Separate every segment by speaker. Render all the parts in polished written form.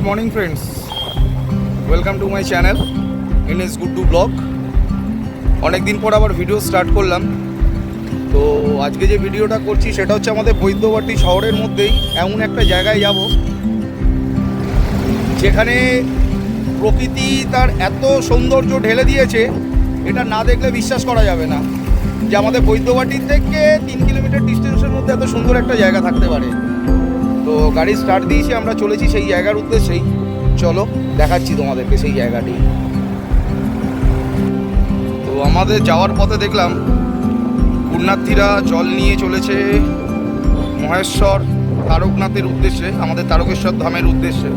Speaker 1: Morning friends, welcome to my channel NS Guddu blog. অনেকদিন পর আবার ভিডিও স্টার্ট করলাম। তো আজকে যে ভিডিওটা করছি সেটা হচ্ছে আমাদের বৈদ্যবাটী শহরের মধ্যেই এমন একটা জায়গায় যাব যেখানে প্রকৃতি তার এত সৌন্দর্য ঢেলে দিয়েছে, এটা না দেখলে বিশ্বাস করা যাবে না যে আমাদের বৈদ্যবাটী থেকে 3 কিলোমিটার ডিস্টেন্সের মধ্যে এত সুন্দর একটা জায়গা থাকতে পারে। তো গাড়ি স্টার্ট দিয়েছি, আমরা চলেছি সেই জায়গার উদ্দেশ্যেই। চলো দেখাচ্ছি তোমাদেরকে সেই জায়গাটি। তো আমাদের যাওয়ার পথে দেখলাম পুণ্যার্থীরা জল নিয়ে চলেছে মহেশ্বর তারকনাথের উদ্দেশ্যে, আমাদের তারকেশ্বর ধামের উদ্দেশ্যে।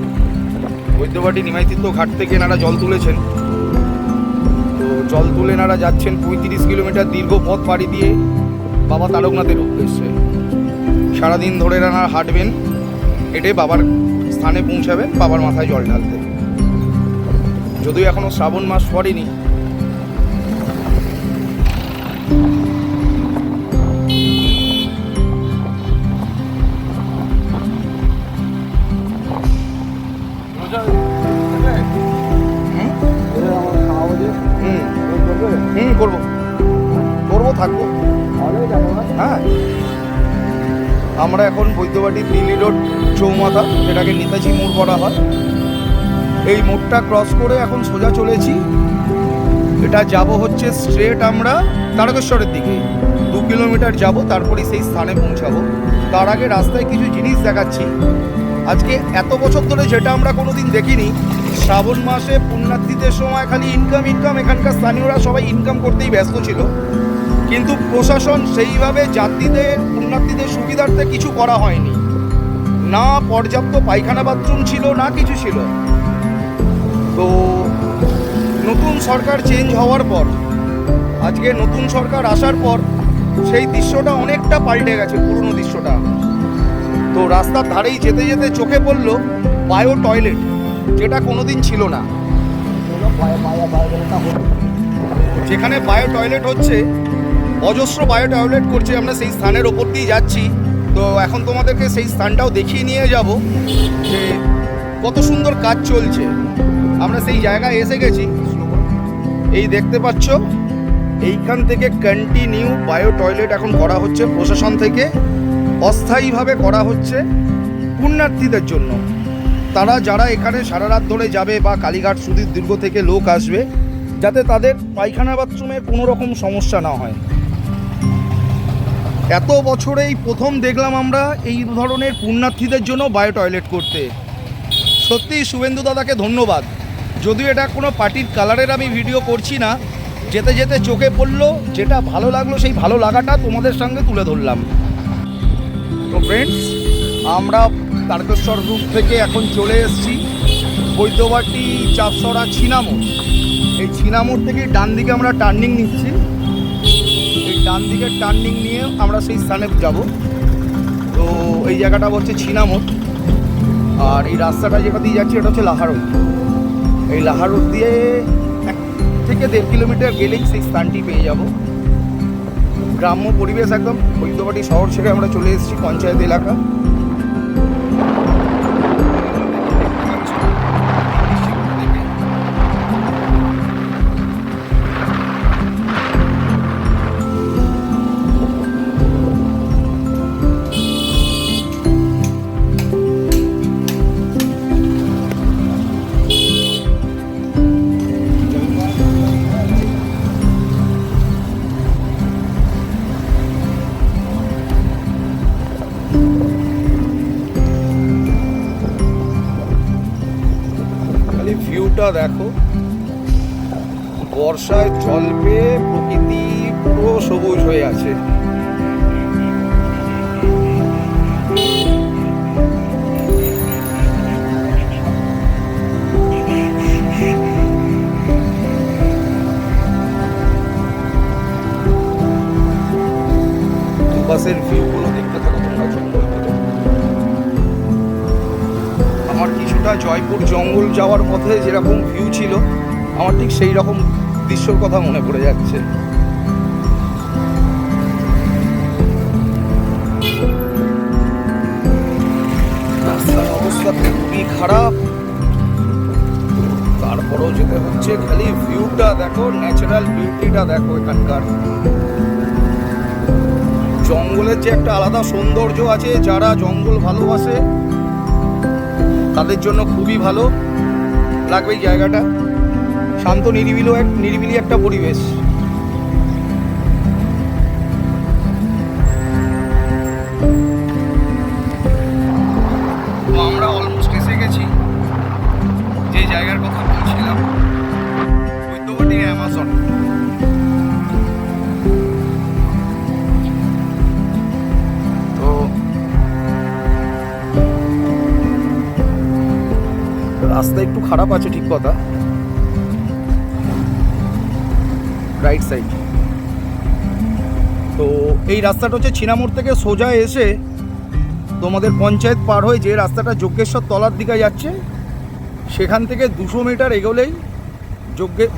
Speaker 1: বৈদ্যবাটী নিমাইতীর্থ ঘাট থেকে এনারা জল তুলেছেন। তো জল তুলে এনারা যাচ্ছেন 35 কিলোমিটার দীর্ঘ পথ পাড়ি দিয়ে বাবা তারকনাথের উদ্দেশ্যে। সারাদিন ধরে এনারা হাঁটবেন, হেঁটে বাবার স্থানে পৌঁছাবেন, বাবার মাথায় জল ঢালতে। যদিও এখনও শ্রাবণ মাস পড়েনি। করবো থাকবো। হ্যাঁ, আমরা এখন বৈদ্যবাটী দিল্লি রোড চৌমাথা, যেটাকে নেতাজি মোড় বলা হয়, এই মোড়টা ক্রস করে এখন সোজা চলেছি। এটা যাব হচ্ছে স্ট্রেট আমরা তারকেশ্বরের দিকে। 2 কিলোমিটার যাব, তারপরেই সেই স্থানে পৌঁছাবো। তার আগে রাস্তায় কিছু জিনিস দেখাচ্ছি। আজকে এত বছর ধরে যেটা আমরা কোনোদিন দেখিনি, শ্রাবণ মাসে পুণ্যার্থীদের সময় খালি ইনকাম। এখানকার স্থানীয়রা সবাই ইনকাম করতেই ব্যস্ত ছিল, কিন্তু প্রশাসন সেইভাবে যাত্রীদের পুণ্যার্থীদের সুবিধার্থে কিছু করা হয়নি। না পর্যাপ্ত পায়খানা বাথরুম ছিল, না কিছু ছিল। তো নতুন সরকার চেঞ্জ হওয়ার পর, আজকে নতুন সরকার আসার পর সেই দৃশ্যটা অনেকটা পাল্টে গেছে, পুরনো দৃশ্যটা। তো রাস্তার ধারেই যেতে যেতে চোখে পড়লো বায়ো টয়লেট, যেটা কোনোদিন ছিল না। যেখানে বায়ো টয়লেট হচ্ছে, অজস্র বায়ো টয়লেট করছে, আমরা সেই স্থানের ওপর দিয়ে যাচ্ছি। তো এখন তোমাদেরকে সেই স্থানটাও দেখিয়ে নিয়ে যাব যে কত সুন্দর কাজ চলছে। আমরা সেই জায়গায় এসে গেছি। এই দেখতে পাচ্ছ, এইখান থেকে কন্টিনিউ বায়ো টয়লেট এখন করা হচ্ছে প্রশাসন থেকে। অস্থায়ীভাবে করা হচ্ছে পুণ্যার্থীদের জন্য। তারা যারা এখানে সারা রাত ধরে যাবে বা কালীঘাট সুদীর দুর্গ থেকে লোক আসবে, যাতে তাদের পায়খানা বাথরুমের কোনো রকম সমস্যা না হয়। এত বছরেই প্রথম দেখলাম আমরা এই ধরনের পুণ্যার্থীদের জন্য বায়ো টয়লেট করতে। সত্যিই শুভেন্দু দাদাকে ধন্যবাদ। যদিও এটা কোনো পার্টির কালারের আমি ভিডিও করছি না, যেতে যেতে চোখে পড়লো, যেটা ভালো লাগলো সেই ভালো লাগাটা তোমাদের সঙ্গে তুলে ধরলাম। তো ফ্রেন্ডস, আমরা তারকেশ্বর রুট থেকে এখন চলে এসেছি বৈদ্যবাটী চাপসরা ছিনামোড়। এই ছিনামোড় থেকে ডান দিকে আমরা টার্নিং নিচ্ছি। এই ডান দিকের টার্নিং নিয়ে আমরা সেই স্থানে যাব। তো এই জায়গাটা হচ্ছে ছিনামোড়, আর এই রাস্তাটা যেটা দিয়ে যাচ্ছে এটা হচ্ছে লাহারোড। এই লাহারোড দিয়ে 1 থেকে 1.5 কিলোমিটার গেলেই সেই স্থানটি পেয়ে যাব। গ্রাম্য পরিবেশ একদম। বৈদ্যবাটী শহর ছেড়ে আমরা চলে এসেছি পঞ্চায়েত এলাকা। ভিউটা দেখো, বর্ষায় জল পেয়ে প্রকৃতি পুরো সবুজ হয়ে আছে। বাসের ভিউগুলো দেখতে থাকো তোমরা। আমার কিছুটা জয়পুর জঙ্গল যাওয়ার পথে যেরকম ভিউ ছিল, আমার ঠিক সেই রকম দৃশ্যর কথা মনে পড়ে যাচ্ছে। রাস্তার অবস্থা খুবই খারাপ। তারপরেও যেতে হচ্ছে। খালি ভিউটা দেখো, ন্যাচারাল বিউটিটা দেখো এখানকার। জঙ্গলের যে একটা আলাদা সৌন্দর্য আছে, যারা জঙ্গল ভালোবাসে তাদের জন্য খুবই ভালো লাগবে এই জায়গাটা। শান্ত নিরিবিলি একটা পরিবেশ। তো আমরা অলমোস্ট এসে গেছি যে জায়গার কথা বলছিলাম, বৈদ্যবাটির অ্যামাজন। তো রাস্তা একটু খারাপ আছে, ঠিক কথা, রাইট সাইড। তো এই রাস্তাটা হচ্ছে ছিনামোড় থেকে সোজা এসে তোমাদের পঞ্চায়েত পার হয়ে যে রাস্তাটা যজ্ঞেশ্বর তলার দিকে যাচ্ছে, সেখান থেকে 200 মিটার এগোলেই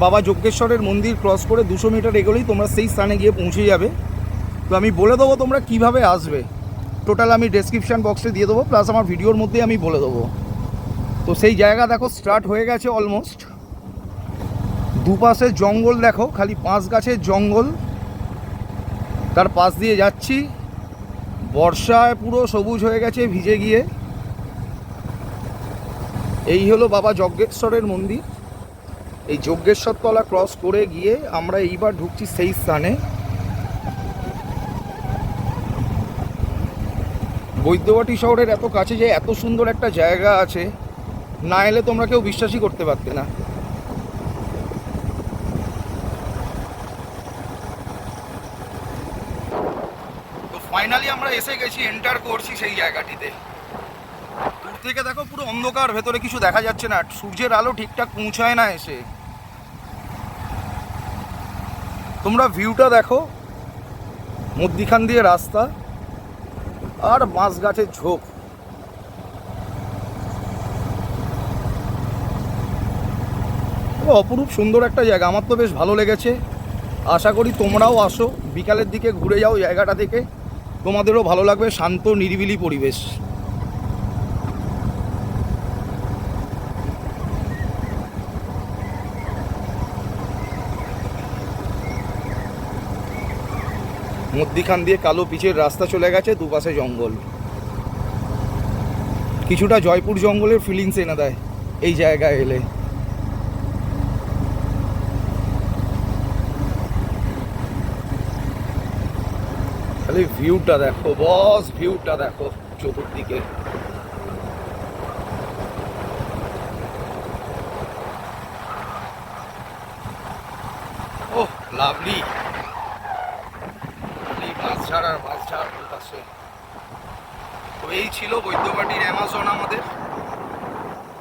Speaker 1: বাবা যজ্ঞেশ্বরের মন্দির ক্রস করে 200 মিটার এগোলেই তোমরা সেই স্থানে গিয়ে পৌঁছে যাবে। তো আমি বলে দেবো তোমরা কিভাবে আসবে, টোটাল আমি ডেসক্রিপশান বক্সে দিয়ে দেবো, প্লাস আমার ভিডিওর মধ্যেই আমি বলে দেবো। তো সেই জায়গা দেখো স্টার্ট হয়ে গেছে অলমোস্ট। দুপাশে জঙ্গল দেখো, খালি বাঁশ গাছের জঙ্গল, তার পাশ দিয়ে যাচ্ছি। বর্ষায় পুরো সবুজ হয়ে গেছে ভিজে গিয়ে। এই হলো বাবা যজ্ঞেশ্বরের মন্দির। এই যজ্ঞেশ্বর তলা ক্রস করে গিয়ে আমরা এইবার ঢুকছি সেই স্থানে। বৈদ্যবাটি শহরের এত কাছে যে এত সুন্দর একটা জায়গা আছে, না এলে তোমরা কেউ বিশ্বাসই করতে পারতে না। তো ফাইনালি আমরা এসে গেছি, এন্টার করছি সেই জায়গাটিতে। দূর থেকে দেখো পুরো অন্ধকার, ভেতরে কিছু দেখা যাচ্ছে না, সূর্যের আলো ঠিকঠাক পৌঁছায় না এসে। তোমরা ভিউটা দেখো, মধ্যিখান দিয়ে রাস্তা আর বাঁশ গাছের ঝোপ। অপরূপ সুন্দর একটা জায়গা, আমার তো বেশ ভালো লেগেছে। আশা করি তোমরাও আসো, বিকালের দিকে ঘুরে যাও জায়গাটা থেকে, তোমাদেরও ভালো লাগবে। শান্ত নিরিবিলি পরিবেশ। মধ্যিখান দিয়ে কালো পিচের রাস্তা চলে গেছে, দুপাশে জঙ্গল। কিছুটা জয়পুর জঙ্গলের ফিলিংস এনে দেয় এই জায়গায় এলে। খালি ভিউটা দেখো বস, ভিউটা দেখো চতুর্দিকে। ওহ লাভলি, বাঁশঝাড় আর বাঁশঝাড় দুপাশে। তো এই ছিল বৈদ্যবাটির অ্যামাজন।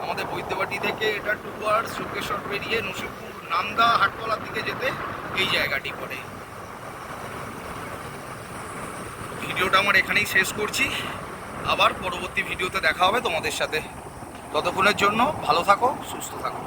Speaker 1: আমাদের বৈদ্যবাটি থেকে এটা 2 আওয়ার্স, যজ্ঞেশ্বর পেরিয়ে নসিবপুর নামদা হাটতলার দিকে যেতে এই জায়গাটি পড়ে। ভিডিওটা আমার এখানেই শেষ করছি, আবার পরবর্তী ভিডিওতে দেখা হবে তোমাদের সাথে। ততক্ষণের জন্য ভালো থাকো, সুস্থ থাকো।